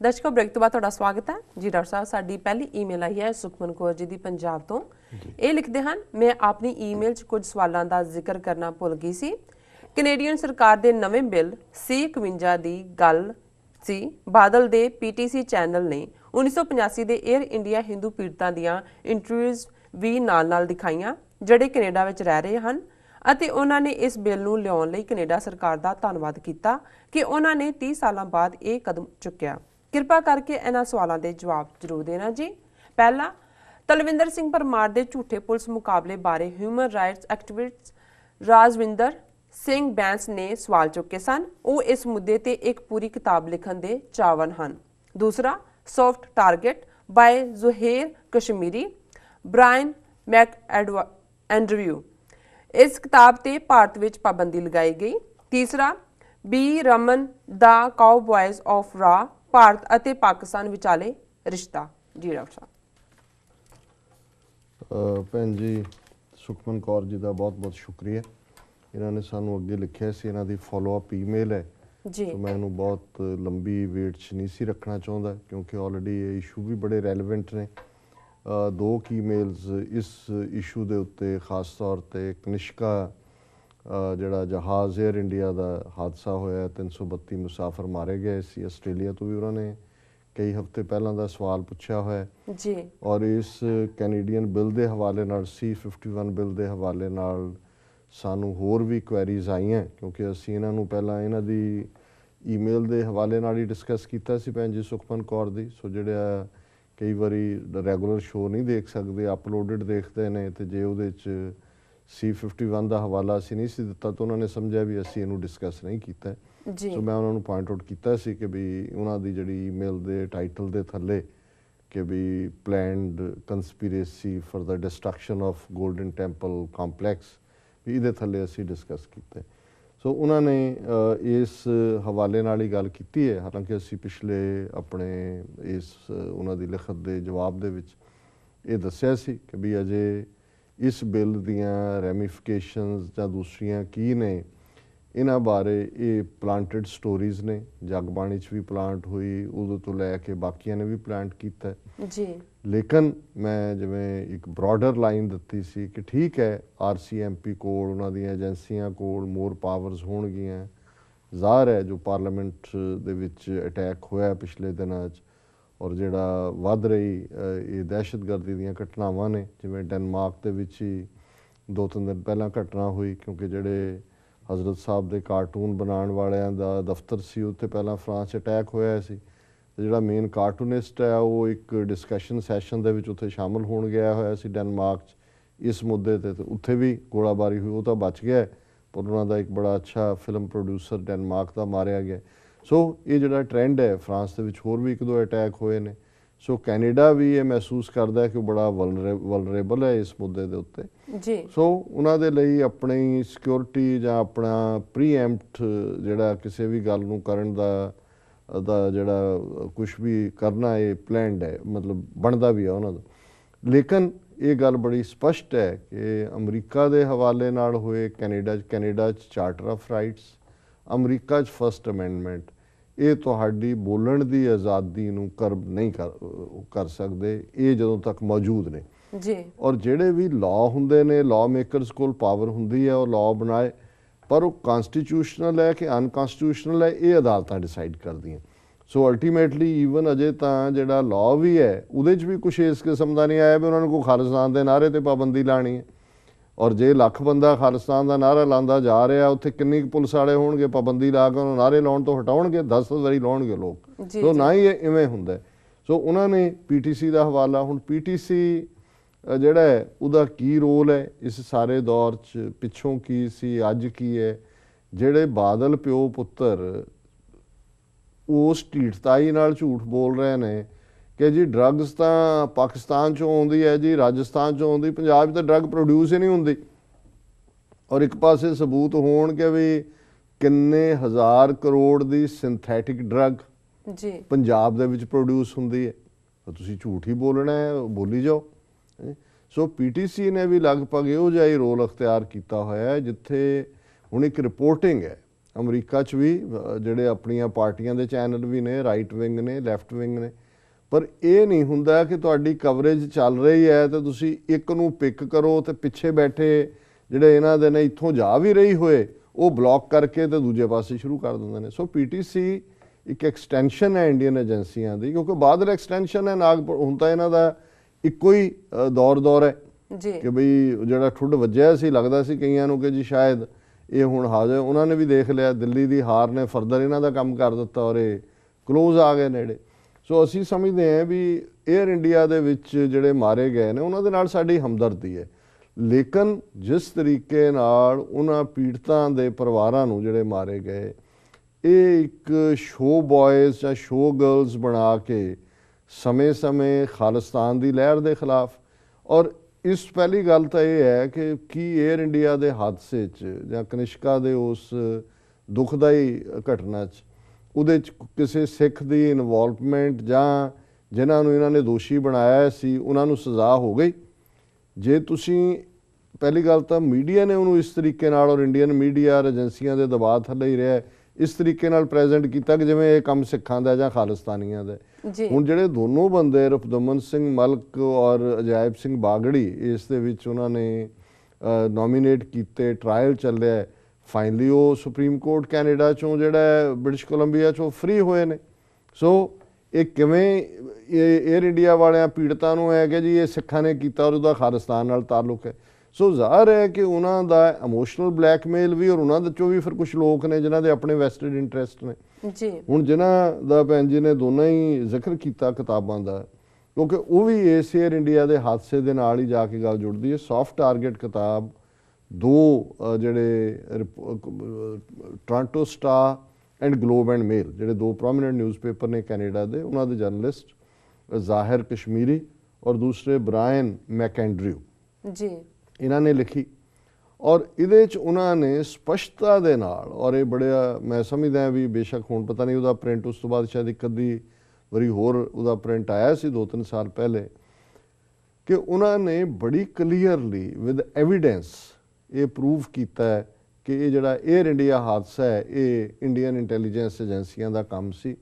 दर्शकों ब्रेक तो बाद तुहाडा स्वागत है जी। डॉक्टर साहब साडी पहली ईमेल आई है सुखमन कौर जी दी पंजाब तो ये लिखते हैं, मैं अपनी ईमेल च कुछ सवालों का जिक्र करना भुल गई सी। कनेडियन सरकार के नवे बिल C-51 की गल सी। बादल दे PTC चैनल ने 1985 के एयर इंडिया हिंदू पीड़तां दियां इंटरव्यूज़ भी नाल दिखाईयां ਜਿਹੜੇ ਕੈਨੇਡਾ ਵਿੱਚ ਰਹਿ ਰਹੇ ਹਨ ਅਤੇ ਉਹਨਾਂ ਨੇ ਇਸ ਬਿੱਲ ਨੂੰ ਲਿਆਉਣ ਲਈ ਕੈਨੇਡਾ ਸਰਕਾਰ ਦਾ ਧੰਨਵਾਦ ਕੀਤਾ ਕਿ ਉਹਨਾਂ ਨੇ 30 ਸਾਲਾਂ ਬਾਅਦ ਇਹ ਕਦਮ ਚੁੱਕਿਆ। ਕਿਰਪਾ ਕਰਕੇ ਇਹਨਾਂ ਸਵਾਲਾਂ ਦੇ ਜਵਾਬ ਜ਼ਰੂਰ ਦੇਣਾ ਜੀ। ਪਹਿਲਾ, ਤਲਵਿੰਦਰ ਸਿੰਘ ਪਰਮਾਰ ਦੇ ਝੂਠੇ ਪੁਲਿਸ ਮੁਕਾਬਲੇ ਬਾਰੇ human rights activist Rajwinder Singh Bains ਨੇ ਸਵਾਲ ਚੁੱਕੇ ਸਨ। ਉਹ ਇਸ ਮੁੱਦੇ ਤੇ ਇੱਕ ਪੂਰੀ ਕਿਤਾਬ ਲਿਖਣ ਦੇ ਚਾਹਵਾਨ ਹਨ। ਦੂਸਰਾ, soft target by Zuhair Kashmiri Brian Andrew इस किताब ते भारत विच पाबंदी लगाई गई। तीसरा, B Raman the cowboys of रा भारत अते पाकिस्तान विचाले रिश्ता जी। डॉक्टर साहब भैन जी सुखमन कौर जी का बहुत बहुत शुक्रिया। इन्होंने सानू अगे लिखा सी, इन्हों की फॉलोअप ईमेल है जी। तो मैं इन्हूं बहुत लंबी वेट च नहीं सी रखना चाहता क्योंकि ऑलरेडी ये इशू भी बड़े रैलेवेंट ने। दो ईमेल्स इस इशू के उत्ते खास तौर पर कनिष्का जिहड़ा जहाज़ एयर इंडिया का हादसा होया 332 मुसाफर मारे गए सी आस्ट्रेलिया तो भी उन्होंने कई हफ्ते पहलों का सवाल पूछा होया जी। और इस कैनेडियन बिल के हवाले नाल C-51 बिल के हवाले नाल सानू होर भी क्वेरीज आई हैं क्योंकि असीं इन्हां नूं पहलां इन्हां दी ईमेल के हवाले नाल ही डिस्कस कीता सी भैन जी सुखमन कौर दी। सो जिहड़ा कई बारी रैगूलर शो नहीं देख सकते, अपलोडिड देखते हैं तो जे वो C-51 का हवाला असी नहीं सी दिता तो उन्होंने समझा भी असी इनू डिस्कस नहीं किया। सो मैं उन्होंने पॉइंट आउट किया सी कि भी उन्होंने जी ईमेल के टाइटल के थले कि भी planned conspiracy for the destruction of Golden Temple complex भी ये थले असी डिस्कस किया। सो उन्होंने इस हवाले नाल ही गल की है। हालांकि असी पिछले अपने इस उन्होंने लिखत के जवाब दे विच ये दस्सिया सी कि भी अजे इस बिल दियां रैमिफिकेशनस जां दूसरियां की ने इन्हां बारे ये प्लांटेड स्टोरीज ने। जगबाणी च भी प्लांट हुई, उदों तो लैके बाकियां ने भी प्लांट किया जी। लेकिन मैं जिवें एक ब्रॉडर लाइन दिती सी कि ठीक है RCMP कोल उन्हां दियां एजेंसियां कोल मोर पावर्स होणगियां। ज़ाहिर है जो पार्लीमेंट दे विच अटैक होया पिछले दिनां च और जिहड़ा वध रही ये दहशतगर्दी दीयां घटनावां ने जिवें डेनमार्क दे विच ही 2-3 दिन पहलां घटना हुई क्योंकि जिहड़े हज़रत साहब दे कार्टून बनाने वालियां दा दफ्तर सी उत्थे पहलां फ्रांस अटैक होया सी ते जिहड़ा मेन कार्टूनिस्ट है वो एक डिस्कशन सैशन दे विच उत्थे शामिल होण गया होया सी डेनमार्क च इस मुद्दे ते उत्थे भी गोलाबारी हुई। वो तो बच गया पर उन्हां दा एक बड़ा अच्छा फिल्म प्रोड्यूसर डेनमार्क का मारिया गया। सो ये जिहड़ा ट्रेंड है फ्रांस दे विच होर भी 1-2 अटैक होए ने। सो कैनेडा भी ये महसूस करता है कि बड़ा वलनरेबल है इस मुद्दे के उत्ते जी। सो उन्होंने लिए अपनी सिक्योरिटी जां अपना प्रीएम्प्ट जिहड़ा किसी भी गल नूं करन दा जिहड़ा कुछ भी करना ये प्लैंड है मतलब बनता भी है उन्हों दा। लेकिन ये गल बड़ी स्पष्ट है कि अमरीका के हवाले नाल होए Canada charter of rights, America first amendment ये तुहाडी बोलण दी आज़ादी नूं कर्ब नहीं कर सकते ये जदों तक मौजूद ने जी। और जिहड़े भी लॉ हुंदे ने लॉ मेकरस कोल पावर हुंदी है और लॉ बनाए पर वो कॉन्स्टिट्यूशनल है कि अनकॉन्स्टिट्यूशनल है ये अदालतां डिसाइड करदियां। सो अल्टीमेटली ईवन अजे तां जिहड़ा लॉ भी है उहदे च भी कुछ इस किस्म का नहीं आया भी उन्होंने कोई खालिस्तान के नारे ते पाबंदी लानी है और जे लख बंदा खालिस्तान का नारा लांदा जा रहा उत्थे किन्नी पुलिस वाले होणगे पाबंदी ला के नारे लाउण तो हटाउणगे 10 वारी लाउणगे लोग। सो ना ही इवें हुंदा। सो उन्होंने PTC का हवाला हुण PTC जिहड़ा है उहदा की रोल है इस सारे दौर च पिछों की सी अज की है। जिहड़े बादल प्यो पुत्तर उस ढीठताई नाल झूठ बोल रहे हैं कि जी ड्रग्स तो पाकिस्तान चों आउंदी है जी राजस्थान चों आउंदी, पंजाब तो ड्रग प्रोड्यूस ही नहीं हुंदी और एक पासे सबूत होण कि भी किन्ने हज़ार करोड़ की सिंथैटिक ड्रग जी पंजाब दे विच प्रोड्यूस हुंदी है तो तुसीं झूठ ही बोलना है बोली जाओ। सो PTC ने भी लगभग इहो जिहा ही रोल अख्तियार किया होया है जिथे हुण एक रिपोर्टिंग है ਅਮਰੀਕਾ 'ਚ ਵੀ ਜਿਹੜੇ ਆਪਣੀਆਂ ਪਾਰਟੀਆਂ ਦੇ ਚੈਨਲ ਵੀ ਨੇ, ਰਾਈਟ ਵਿੰਗ ਨੇ, ਲੈਫਟ ਵਿੰਗ ਨੇ, ਪਰ ਇਹ ਨਹੀਂ ਹੁੰਦਾ ਕਿ ਤੁਹਾਡੀ ਕਵਰੇਜ ਚੱਲ ਰਹੀ ਹੈ ਤੇ ਤੁਸੀਂ ਇੱਕ ਨੂੰ ਪਿਕ ਕਰੋ ਤੇ ਪਿੱਛੇ ਬੈਠੇ ਜਿਹੜੇ ਇਹਨਾਂ ਦੇ ਨੇ ਇੱਥੋਂ ਜਾ ਵੀ ਰਹੀ ਹੋਏ ਉਹ ਬਲੌਕ ਕਰਕੇ ਤੇ ਦੂਜੇ ਪਾਸੇ ਸ਼ੁਰੂ ਕਰ ਦਿੰਦੇ ਨੇ। ਸੋ ਪੀਟੀਸੀ ਇੱਕ ਐਕਸਟੈਂਸ਼ਨ ਹੈ ਇੰਡੀਅਨ ਏਜੰਸੀਆਂ ਦੀ, ਕਿਉਂਕਿ ਬਾਦਲ ਐਕਸਟੈਂਸ਼ਨ ਹੈ ਨਾਗਪੁਰ, ਹੁਣ ਤਾਂ ਇਹਨਾਂ ਦਾ ਇੱਕੋ ਹੀ ਦੌਰ ਹੈ ਜੀ ਕਿ ਬਈ ਜਿਹੜਾ ਠੁੱਡ ਵੱਜਿਆ ਸੀ, ਲੱਗਦਾ ਸੀ ਕਈਆਂ ਨੂੰ ਕਿ ਜੀ ਸ਼ਾਇਦ ਇਹ ਹੁਣ ਹਾਜ਼ਰ, ਉਹਨਾਂ ਨੇ ਵੀ ਦੇਖ ਲਿਆ ਦਿੱਲੀ ਦੀ ਹਾਰ ਨੇ ਫਰਦਰ ਇਹਨਾਂ ਦਾ ਕੰਮ ਕਰ ਦਿੱਤਾ ਔਰ ਇਹ ਕਲੋਜ਼ ਆ ਗਏ ਨੇੜੇ। ਸੋ ਅਸੀਂ ਸਮਝਦੇ ਹਾਂ ਵੀ ਏਅਰ ਇੰਡੀਆ ਦੇ ਵਿੱਚ ਜਿਹੜੇ ਮਾਰੇ ਗਏ ਨੇ ਉਹਨਾਂ ਦੇ ਨਾਲ ਸਾਡੀ ਹਮਦਰਦੀ ਹੈ, ਲੇਕਿਨ ਜਿਸ ਤਰੀਕੇ ਨਾਲ ਉਹਨਾਂ ਪੀੜਤਾਂ ਦੇ ਪਰਿਵਾਰਾਂ ਨੂੰ ਜਿਹੜੇ ਮਾਰੇ ਗਏ, ਇਹ ਇੱਕ ਸ਼ੋ ਬॉयਜ਼ ਜਾਂ ਸ਼ੋ ਗਰਲਸ ਬਣਾ ਕੇ ਸਮੇਂ-ਸਮੇਂ ਖਾਲਿਸਤਾਨ ਦੀ ਲਹਿਰ ਦੇ ਖਿਲਾਫ। ਔਰ ਇਸ ਪਹਿਲੀ ਗੱਲ ਤਾਂ ਇਹ ਹੈ ਕਿ ਕੀ ਏਅਰ ਇੰਡੀਆ ਦੇ ਹਾਦਸੇ 'ਚ ਜਾਂ ਕਨਿਸ਼ਕਾ ਦੇ ਉਸ ਦੁਖਦਾਈ ਘਟਨਾ 'ਚ ਉਹਦੇ 'ਚ ਕਿਸੇ ਸਿੱਖ ਦੀ ਇਨਵੋਲਵਮੈਂਟ ਜਾਂ ਜਿਨ੍ਹਾਂ ਨੂੰ ਇਹਨਾਂ ਨੇ ਦੋਸ਼ੀ ਬਣਾਇਆ ਸੀ ਉਹਨਾਂ ਨੂੰ ਸਜ਼ਾ ਹੋ ਗਈ? ਜੇ ਤੁਸੀਂ ਪਹਿਲੀ ਗੱਲ ਤਾਂ ਮੀਡੀਆ ਨੇ ਉਹਨੂੰ ਇਸ ਤਰੀਕੇ ਨਾਲ, ਔਰ ਇੰਡੀਅਨ ਮੀਡੀਆ ਏਜੰਸੀਆਂ ਦੇ ਦਬਾਅ ਥੱਲੇ ਹੀ ਰਿਹਾ, ਇਸ ਤਰੀਕੇ ਨਾਲ ਪ੍ਰੈਜ਼ੈਂਟ ਕੀਤਾ ਕਿ ਜਿਵੇਂ ਇਹ ਕੰਮ ਸਿੱਖਾਂ ਦਾ ਜਾਂ ਖਾਲਿਸਤਾਨੀਆਂ ਦਾ। ਹੁਣ ਜਿਹੜੇ ਦੋਨੋਂ ਬੰਦੇ ਰਫਦਮਨ ਸਿੰਘ ਮਲਕ ਔਰ ਅਜਾਇਬ ਸਿੰਘ ਬਾਗੜੀ ਇਸ ਦੇ ਵਿੱਚ ਉਹਨਾਂ ਨੇ ਨੋਮੀਨੇਟ ਕੀਤੇ, ਟਰਾਇਲ ਚੱਲਿਆ, ਫਾਈਨਲੀ ਉਹ ਸੁਪਰੀਮ ਕੋਰਟ ਕੈਨੇਡਾ ਚੋਂ ਜਿਹੜਾ ਬ੍ਰਿਟਿਸ਼ ਕੋਲੰਬੀਆ ਚੋਂ ਫ੍ਰੀ ਹੋਏ ਨੇ। ਸੋ ਇਹ ਕਿਵੇਂ ਏਅਰ ਇੰਡੀਆ ਵਾਲਿਆਂ ਪੀੜਤਾਂ ਨੂੰ ਹੈ ਕਿ ਜੀ ਇਹ ਸਿੱਖਾਂ ਨੇ ਕੀਤਾ ਔਰ ਉਹਦਾ ਖਾਲਿਸਤਾਨ ਨਾਲ ਤਾਲੁਕ ਹੈ। ਸੋ ਜ਼ਾਹਰ ਹੈ ਕਿ ਉਹਨਾਂ ਦਾ ਇਮੋਸ਼ਨਲ ਬਲੈਕਮੇਲ ਵੀ, ਔਰ ਉਹਨਾਂ ਦੇ ਚੋਂ ਵੀ ਫਿਰ ਕੁਝ ਲੋਕ ਨੇ ਜਿਨ੍ਹਾਂ ਦੇ ਆਪਣੇ ਵੈਸਟਡ ਇੰਟਰਸਟ ਨੇ ਜੀ। ਹੁਣ ਜਿਨ੍ਹਾਂ ਦਾ ਭੈਣ ਜੀ ਨੇ ਦੋਨਾਂ ਹੀ ਜ਼ਿਕਰ ਕੀਤਾ ਕਿਤਾਬਾਂ ਦਾ, ਕਿਉਂਕਿ ਉਹ ਵੀ ਇਸ ਏਅਰ ਇੰਡੀਆ ਦੇ ਹਾਦਸੇ ਦੇ ਨਾਲ ਹੀ ਜਾ ਕੇ ਗੱਲ ਜੁੜਦੀ ਹੈ। ਸੌਫਟ ਟਾਰਗੇਟ ਕਿਤਾਬ ਦੋ ਜਿਹੜੇ Toronto Star and Globe and Mail ਜਿਹੜੇ ਦੋ ਪ੍ਰੋਮੀਨੈਂਟ ਨਿਊਜ਼ਪੇਪਰ ਨੇ ਕੈਨੇਡਾ ਦੇ, ਉਹਨਾਂ ਦੇ ਜਰਨਲਿਸਟ ਜ਼ਾਹਿਰ ਕਸ਼ਮੀਰੀ ਔਰ ਦੂਸਰੇ ਬ੍ਰਾਇਨ ਮੈਕਐਂਡਰਿਊ ਜੀ, ਇਹਨਾਂ ਨੇ ਲਿਖੀ। ਔਰ ਇਹਦੇ 'ਚ ਉਹਨਾਂ ਨੇ ਸਪਸ਼ਟਤਾ ਦੇ ਨਾਲ, ਔਰ ਇਹ ਬੜਿਆ ਮੈਂ ਸਮਝਦਾ ਵੀ ਬੇਸ਼ੱਕ ਹੁਣ ਪਤਾ ਨਹੀਂ ਉਹਦਾ ਪ੍ਰਿੰਟ ਉਸ ਤੋਂ ਬਾਅਦ ਸ਼ਾਇਦ ਇੱਕ ਅੱਧੀ ਵਾਰੀ ਹੋਰ ਉਹਦਾ ਪ੍ਰਿੰਟ ਆਇਆ ਸੀ 2-3 ਸਾਲ ਪਹਿਲੇ, ਕਿ ਉਹਨਾਂ ਨੇ ਬੜੀ ਕਲੀਅਰਲੀ ਵਿਦ ਐਵੀਡੈਂਸ ਇਹ ਪ੍ਰੂਵ ਕੀਤਾ ਹੈ ਕਿ ਇਹ ਜਿਹੜਾ ਏਅਰ ਇੰਡੀਆ ਹਾਦਸਾ ਹੈ ਇਹ ਇੰਡੀਅਨ ਇੰਟੈਲੀਜੈਂਸ ਏਜੰਸੀਆਂ ਦਾ ਕੰਮ ਸੀ।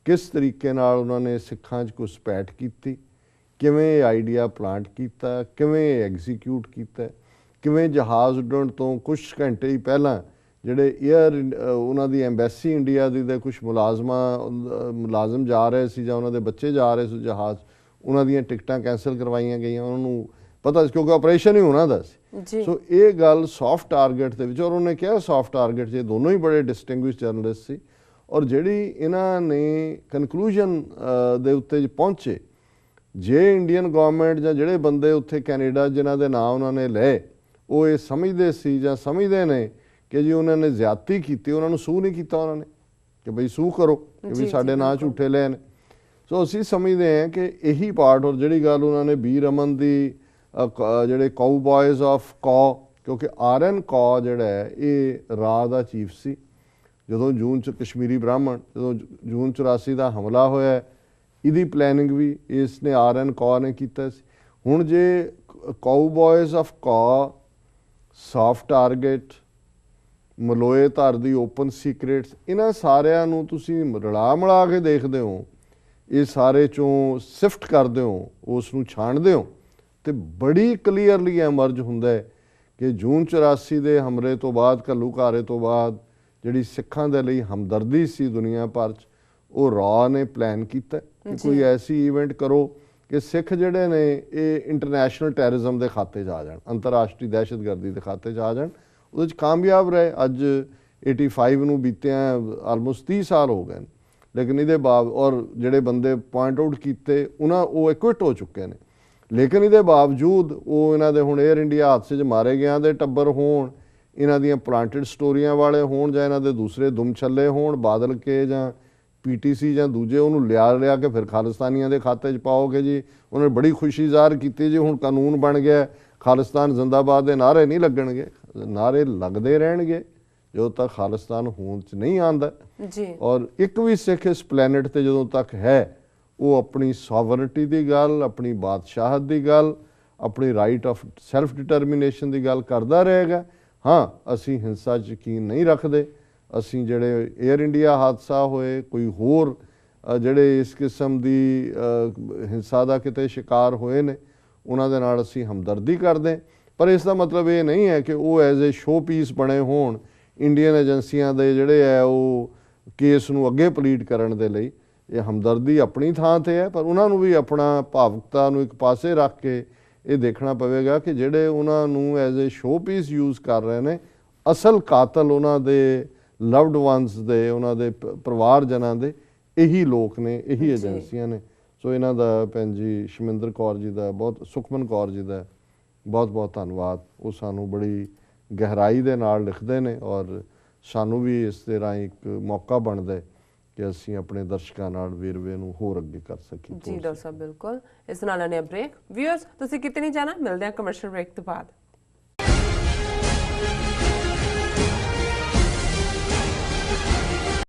ਕਿਸ ਤਰੀਕੇ ਨਾਲ ਉਹਨਾਂ ਨੇ ਸਿੱਖਾਂ 'ਚ ਘੁਸਪੈਠ ਕੀਤੀ, ਕਿਵੇਂ ਇਹ ਆਈਡੀਆ ਪਲਾਂਟ ਕੀਤਾ, ਕਿਵੇਂ ਇਹ ਐਗਜ਼ੀਕਿਊਟ ਕੀਤਾ, ਕਿਵੇਂ ਜਹਾਜ਼ ਉੱਡਣ ਤੋਂ ਕੁਝ ਘੰਟੇ ਹੀ ਪਹਿਲਾਂ ਜਿਹੜੇ ਉਹਨਾਂ ਦੀ ਐਮਬੈਸੀ ਇੰਡੀਆ ਦੀ ਦੇ ਕੁਝ ਮੁਲਾਜ਼ਮ ਜਾ ਰਹੇ ਸੀ ਜਾਂ ਉਹਨਾਂ ਦੇ ਬੱਚੇ ਜਾ ਰਹੇ ਸੀ ਜਹਾਜ਼, ਉਹਨਾਂ ਦੀਆਂ ਟਿਕਟਾਂ ਕੈਂਸਲ ਕਰਵਾਈਆਂ ਗਈਆਂ, ਉਹਨਾਂ ਨੂੰ ਪਤਾ ਸੀ ਕਿਉਂਕਿ ਆਪਰੇਸ਼ਨ ਹੀ ਉਹਨਾਂ ਦਾ ਸੀ। ਸੋ ਇਹ ਗੱਲ ਸੌਫਟ ਟਾਰਗੇਟ ਦੇ ਵਿੱਚ, ਔਰ ਉਹਨੇ ਕਿਹਾ ਸੌਫਟ ਟਾਰਗੇਟ 'ਚ ਦੋਨੋਂ ਹੀ ਬੜੇ ਡਿਸਟਿੰਗੁਇਸ਼ ਜਰਨਲਿਸਟ ਸੀ। ਔਰ ਜਿਹੜੀ ਇਹਨਾਂ ਨੇ ਕਨਕਲੂਜਨ ਦੇ ਉੱਤੇ ਪਹੁੰਚੇ, ਜੇ ਇੰਡੀਅਨ ਗਵਰਨਮੈਂਟ ਜਾਂ ਜਿਹੜੇ ਬੰਦੇ ਉੱਥੇ ਕੈਨੇਡਾ ਜਿਨ੍ਹਾਂ ਦੇ ਨਾਂ ਉਹਨਾਂ ਨੇ ਲਏ ਉਹ ਇਹ ਸਮਝਦੇ ਸੀ ਜਾਂ ਸਮਝਦੇ ਨੇ ਕਿ ਜੀ ਉਹਨਾਂ ਨੇ ਜ਼ਿਆਦਤੀ ਕੀਤੀ, ਉਹਨਾਂ ਨੂੰ ਸੂਹ ਨਹੀਂ ਕੀਤਾ ਉਹਨਾਂ ਨੇ ਕਿ ਬਈ ਸੂਹ ਕਰੋ ਕਿ ਵੀ ਸਾਡੇ ਨਾਂ ਝੂਠੇ ਲਏ ਨੇ। ਸੋ ਅਸੀਂ ਸਮਝਦੇ ਹਾਂ ਕਿ ਇਹੀ ਪਾਰਟ, ਔਰ ਜਿਹੜੀ ਗੱਲ ਉਹਨਾਂ ਨੇ ਬੀ ਰਮਨ ਦੀ ਜਿਹੜੇ ਕਾਊ ਬॉयਜ਼ ਆਫ ਕੌ, ਕਿਉਂਕਿ RN ਕੌ ਜਿਹੜਾ ਹੈ ਇਹ ਰਾਹ ਦਾ ਚੀਫ ਸੀ ਜਦੋਂ ਜੂਨ 'ਚ ਕਸ਼ਮੀਰੀ ਬ੍ਰਾਹਮਣ, ਜਦੋਂ ਜੂਨ 84 ਦਾ ਹਮਲਾ ਹੋਇਆ, ਇਹਦੀ ਪਲੈਨਿੰਗ ਵੀ ਇਸ ਨੇ RN ਕੌ ਨੇ ਕੀਤਾ ਸੀ। ਹੁਣ ਜੇ cowboys of Kao, soft target, Maloy Dhar ਦੀ ਓਪਨ ਸੀਕ੍ਰੇਟਸ, ਇਹਨਾਂ ਸਾਰਿਆਂ ਨੂੰ ਤੁਸੀਂ ਰਲਾ ਮਿਲਾ ਕੇ ਦੇਖਦੇ ਹੋ, ਇਹ ਸਾਰੇ ਚੋਂ ਸਿਫਟ ਕਰਦੇ ਹੋ, ਉਸ ਨੂੰ ਛਾਣਦੇ ਹੋ, ਤੇ ਬੜੀ ਕਲੀਅਰਲੀ ਐਮਰਜ ਹੁੰਦਾ ਹੈ ਕਿ ਜੂਨ 84 ਦੇ ਹਮਲੇ ਤੋਂ ਬਾਅਦ, ਘੱਲੂਘਾਰੇ ਤੋਂ ਬਾਅਦ ਜਿਹੜੀ ਸਿੱਖਾਂ ਦੇ ਲਈ ਹਮਦਰਦੀ ਸੀ ਦੁਨੀਆ ਭਰ 'ਚ, ਉਹ ਰਾ ਨੇ ਪਲਾਨ ਕੀਤਾ ਕਿ ਕੋਈ ਐਸੀ ਇਵੈਂਟ ਕਰੋ ਕਿ ਸਿੱਖ ਜਿਹੜੇ ਨੇ ਇਹ ਇੰਟਰਨੈਸ਼ਨਲ ਟੈਰਰਿਜ਼ਮ ਦੇ ਖਾਤੇ 'ਚ ਆ ਜਾਣ, ਅੰਤਰਰਾਸ਼ਟਰੀ ਦਹਿਸ਼ਤਗਰਦੀ ਦੇ ਖਾਤੇ 'ਚ ਆ ਜਾਣ। ਉਹਦੇ 'ਚ ਕਾਮਯਾਬ ਰਹੇ। ਅੱਜ 85 ਨੂੰ ਬੀਤਿਆਂ ਆਲਮੋਸਟ 30 ਸਾਲ ਹੋ ਗਏ ਨੇ, ਲੇਕਿਨ ਇਹਦੇ ਬਾਵਜੂਦ, ਔਰ ਜਿਹੜੇ ਬੰਦੇ ਪੁਆਇੰਟ ਆਊਟ ਕੀਤੇ ਉਹ ਐਕੁਇਟ ਹੋ ਚੁੱਕੇ ਨੇ, ਲੇਕਿਨ ਇਹਦੇ ਬਾਵਜੂਦ ਉਹ ਇਹਨਾਂ ਦੇ ਹੁਣ ਏਅਰ ਇੰਡੀਆ ਹਾਦਸੇ 'ਚ ਮਾਰੇ ਗਿਆ ਦੇ ਟੱਬਰ ਹੋਣ, ਇਹਨਾਂ ਦੀਆਂ ਪਲਾਂਟਡ ਸਟੋਰੀਆਂ ਵਾਲੇ ਹੋਣ, ਜਾਂ ਇਹਨਾਂ ਦੇ ਦੂਸਰੇ ਦੁਮ ਛੱਲੇ ਹੋਣ, ਬਾਦਲ ਕੇ ਜਾਂ PTC ਜਾਂ ਦੂਜੇ, ਉਹਨੂੰ ਲਿਆ ਕੇ ਫਿਰ ਖਾਲਿਸਤਾਨੀਆਂ ਦੇ ਖਾਤੇ 'ਚ ਪਾਓਗੇ ਜੀ। ਉਹਨੇ ਬੜੀ ਖੁਸ਼ੀ ਜ਼ਾਹਰ ਕੀਤੀ ਜੀ ਹੁਣ ਕਾਨੂੰਨ ਬਣ ਗਿਆ, ਖਾਲਿਸਤਾਨ ਜ਼ਿੰਦਾਬਾਦ ਦੇ ਨਾਅਰੇ ਨਹੀਂ ਲੱਗਣਗੇ, ਨਾਅਰੇ ਲੱਗਦੇ ਰਹਿਣਗੇ ਜਦੋਂ ਤੱਕ ਖਾਲਿਸਤਾਨ ਹੋਂਦ 'ਚ ਨਹੀਂ ਆਉਂਦਾ ਜੀ। ਔਰ ਇੱਕ ਵੀ ਸਿੱਖ ਇਸ ਪਲੈਨਟ ਤੇ ਜਦੋਂ ਤੱਕ ਹੈ ਉਹ ਆਪਣੀ ਸੋਵਰਨਟੀ ਦੀ ਗੱਲ, ਆਪਣੀ ਬਾਦਸ਼ਾਹਤ ਦੀ ਗੱਲ, ਆਪਣੀ ਰਾਈਟ ਆਫ ਸੈਲਫ ਡਿਟਰਮੀਨੇਸ਼ਨ ਦੀ ਗੱਲ ਕਰਦਾ ਰਹੇਗਾ। ਹਾਂ, ਅਸੀਂ ਹਿੰਸਾ 'ਚ ਯਕੀਨ ਨਹੀਂ ਰੱਖਦੇ, ਅਸੀਂ ਜਿਹੜੇ 에ਅਰ ਇੰਡੀਆ ਹਾਦਸਾ ਹੋਏ, ਕੋਈ ਹੋਰ ਜਿਹੜੇ ਇਸ ਕਿਸਮ ਦੀ ਹਿੰਸਾ ਦਾ ਕਿਤੇ ਸ਼ਿਕਾਰ ਹੋਏ ਨੇ, ਉਹਨਾਂ ਦੇ ਨਾਲ ਅਸੀਂ ਹਮਦਰਦੀ ਕਰਦੇ। ਪਰ ਇਸ ਦਾ ਮਤਲਬ ਇਹ ਨਹੀਂ ਹੈ ਕਿ ਉਹ ਐਜ਼ ਏ ਸ਼ੋ ਪੀਸ ਬਣੇ ਹੋਣ ਇੰਡੀਅਨ ਏਜੰਸੀਆਂ ਦੇ ਜਿਹੜੇ ਹੈ ਉਹ ਕੇਸ ਨੂੰ ਅੱਗੇ ਪਲੀਟ ਕਰਨ ਦੇ ਲਈ। ਇਹ ਹਮਦਰਦੀ ਆਪਣੀ ਥਾਂ ਤੇ ਹੈ, ਪਰ ਉਹਨਾਂ ਨੂੰ ਵੀ ਆਪਣਾ ਭਾਵੁਕਤਾ ਨੂੰ ਇੱਕ ਪਾਸੇ ਰੱਖ ਕੇ ਇਹ ਦੇਖਣਾ ਪਵੇਗਾ ਕਿ ਜਿਹੜੇ ਉਹਨਾਂ ਨੂੰ as a show piece use ਕਰ ਰਹੇ ਨੇ, ਅਸਲ ਕਾਤਲ ਉਹਨਾਂ ਦੇ ਲਵਡ ਵਨਸ ਦੇ, ਉਹਨਾਂ ਦੇ ਪਰਿਵਾਰਜਨਾਂ ਦੇ ਇਹੀ ਲੋਕ ਨੇ, ਇਹੀ ਏਜੰਸੀਆਂ ਨੇ। ਸੋ ਇਹਨਾਂ ਦਾ ਭੈਣ ਜੀ ਸ਼ਮਿੰਦਰ ਕੌਰ ਜੀ ਦਾ, ਬਹੁਤ ਸੁਖਮਨ ਕੌਰ ਜੀ ਦਾ ਬਹੁਤ ਬਹੁਤ ਧੰਨਵਾਦ। ਉਹ ਸਾਨੂੰ ਬੜੀ ਗਹਿਰਾਈ ਦੇ ਨਾਲ ਲਿਖਦੇ ਨੇ ਔਰ ਸਾਨੂੰ ਵੀ ਇਸ ਦੇ ਰਾਹੀਂ ਇੱਕ ਮੌਕਾ ਬਣਦਾ ਹੈ ਕਿ ਅਸੀਂ ਆਪਣੇ ਦਰਸ਼ਕਾਂ ਨਾਲ ਵੇਰਵੇ ਨੂੰ ਹੋਰ ਅੱਗੇ ਕਰ ਸਕੀਏ। ਜੀ ਡਾਕਟਰ ਸਾਹਿਬ, ਬਿਲਕੁਲ। ਇਸ ਨਾਲ ਲੈਣੇ ਬ੍ਰੇਕ। ਵਿਊਅਰਸ, ਤੁਸੀਂ ਕਿਤੇ ਨਹੀਂ ਜਾਣਾ, ਮਿਲਦੇ ਹਾਂ ਕਮਰਸ਼ੀਅਲ ਬ੍ਰੇਕ ਤੋਂ ਬਾਅਦ।